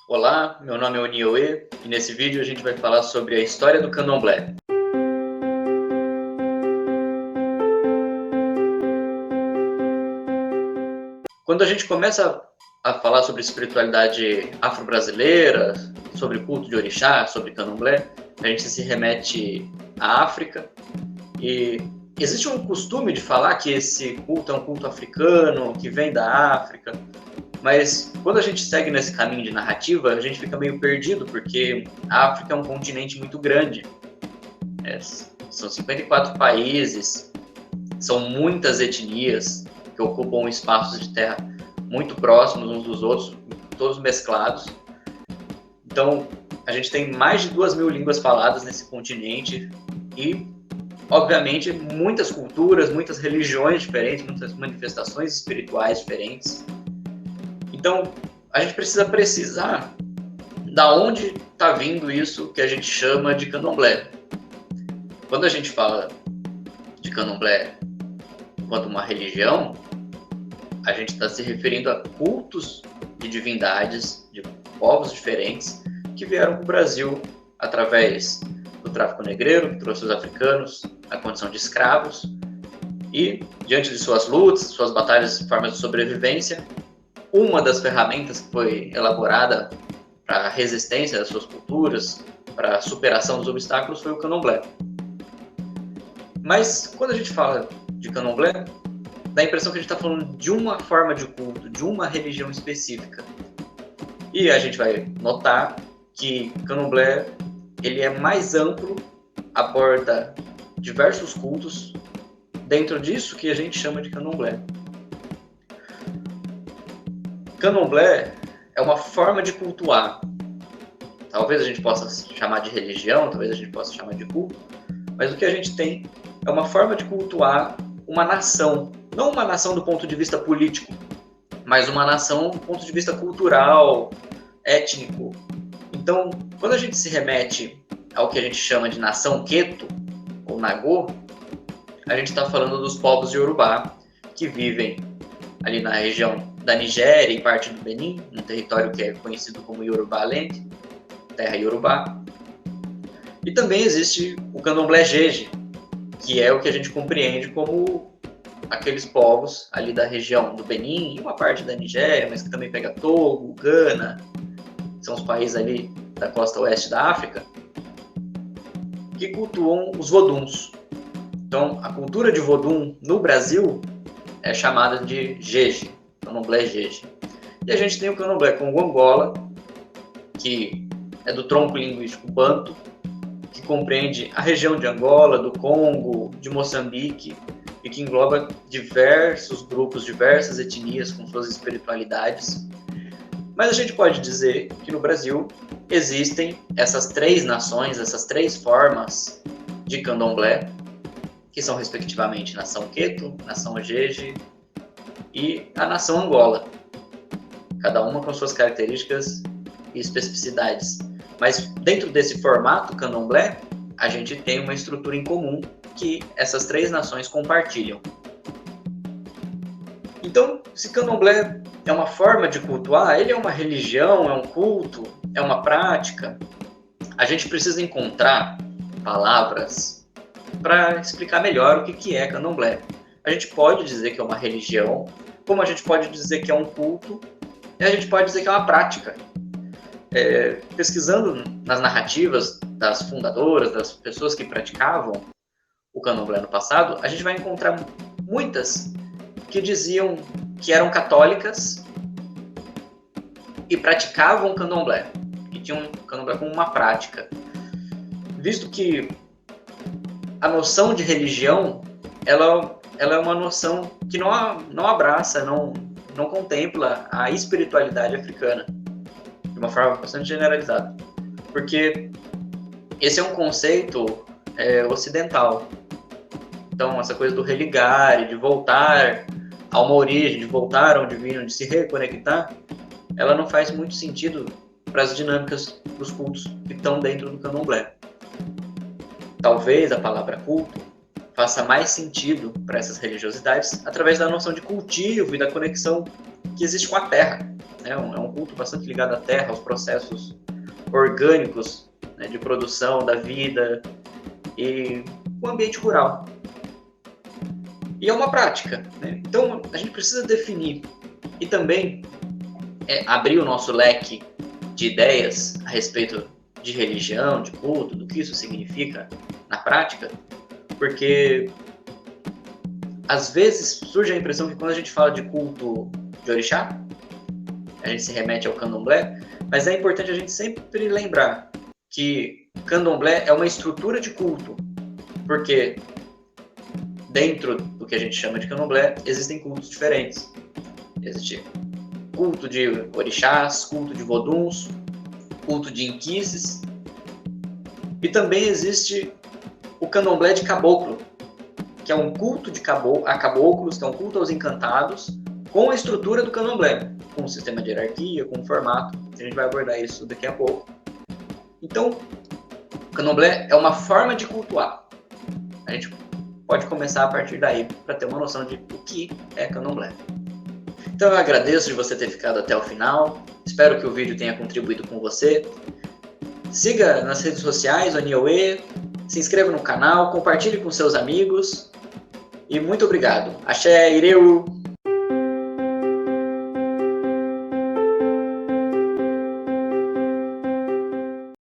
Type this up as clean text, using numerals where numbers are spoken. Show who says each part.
Speaker 1: Olá, meu nome é Onioe e nesse vídeo a gente vai falar sobre a história do candomblé. Quando a gente começa a falar sobre espiritualidade afro-brasileira, sobre culto de orixá, sobre candomblé, a gente se remete à África e existe um costume de falar que esse culto é um culto africano, que vem da África, mas quando a gente segue nesse caminho de narrativa, a gente fica meio perdido, porque a África é um continente muito grande. São 54 países, são muitas etnias que ocupam espaços de terra muito próximos uns dos outros, todos mesclados. Então, a gente tem mais de 2.000 línguas faladas nesse continente e, obviamente, muitas culturas, muitas religiões diferentes, muitas manifestações espirituais diferentes. Então, a gente precisa precisar da onde está vindo isso que a gente chama de candomblé. Quando a gente fala de candomblé enquanto uma religião, a gente está se referindo a cultos de divindades de povos diferentes que vieram para o Brasil através do tráfico negreiro, que trouxe os africanos à condição de escravos, e diante de suas lutas, suas batalhas, formas de sobrevivência, uma das ferramentas que foi elaborada para a resistência das suas culturas, para a superação dos obstáculos, foi o candomblé. Mas quando a gente fala de candomblé, dá a impressão que a gente está falando de uma forma de culto, de uma religião específica. E a gente vai notar que candomblé ele é mais amplo, aborda diversos cultos dentro disso que a gente chama de candomblé. Candomblé é uma forma de cultuar. Talvez a gente possa chamar de religião, talvez a gente possa chamar de culto, mas o que a gente tem é uma forma de cultuar uma nação, não uma nação do ponto de vista político, mas uma nação do ponto de vista cultural, étnico. Então, quando a gente se remete ao que a gente chama de nação Queto, ou Nagô, a gente está falando dos povos Yorubá, que vivem ali na região da Nigéria e parte do Benin, um território que é conhecido como Yorubaland, terra Yorubá. E também existe o candomblé Jeje, que é o que a gente compreende como aqueles povos ali da região do Benin e uma parte da Nigéria, mas que também pega Togo, Gana, são os países ali da costa oeste da África, que cultuam os voduns. Então, a cultura de vodum no Brasil é chamada de Jeje, candomblé Jeje. E a gente tem o candomblé Congo-Angola, que é do tronco linguístico Banto, que compreende a região de Angola, do Congo, de Moçambique, e que engloba diversos grupos, diversas etnias com suas espiritualidades. Mas a gente pode dizer que no Brasil existem essas três nações, essas três formas de candomblé, que são respectivamente nação Queto, nação Jeje e a nação Angola, cada uma com suas características e especificidades. Mas dentro desse formato candomblé, a gente tem uma estrutura em comum que essas três nações compartilham. Então, se candomblé é uma forma de cultuar, ele é uma religião, é um culto, é uma prática, a gente precisa encontrar palavras para explicar melhor o que é candomblé. A gente pode dizer que é uma religião, como a gente pode dizer que é um culto, e a gente pode dizer que é uma prática. Pesquisando nas narrativas das fundadoras, das pessoas que praticavam o candomblé no passado, a gente vai encontrar muitas que diziam que eram católicas e praticavam candomblé, e tinham o candomblé como uma prática. Visto que a noção de religião, ela é uma noção que não abraça, não contempla a espiritualidade africana, de uma forma bastante generalizada. Porque esse é um conceito ocidental. Então, essa coisa do religar, de voltar a uma origem, de voltar ao divino, de se reconectar, ela não faz muito sentido para as dinâmicas dos cultos que estão dentro do candomblé. Talvez a palavra culto faça mais sentido para essas religiosidades através da noção de cultivo e da conexão que existe com a terra, né? É um culto bastante ligado à terra, aos processos orgânicos, né, de produção da vida e o ambiente rural. E é uma prática, né? Então a gente precisa definir e também abrir o nosso leque de ideias a respeito de religião, de culto, do que isso significa na prática, porque às vezes surge a impressão que quando a gente fala de culto de orixá, a gente se remete ao candomblé, mas é importante a gente sempre lembrar que candomblé é uma estrutura de culto, porque dentro do que a gente chama de candomblé existem cultos diferentes. Existe culto de orixás, culto de voduns, culto de inquices, e também existe o candomblé de caboclo, que é um culto a caboclos, que é um culto aos encantados, com a estrutura do candomblé, com um sistema de hierarquia, com um formato. A gente vai abordar isso daqui a pouco. Então, o candomblé é uma forma de cultuar. A gente pode começar a partir daí para ter uma noção de o que é candomblé. Então eu agradeço de você ter ficado até o final. Espero que o vídeo tenha contribuído com você. Siga nas redes sociais o Aniauê, se inscreva no canal, compartilhe com seus amigos. E muito obrigado. Axé, Ireu!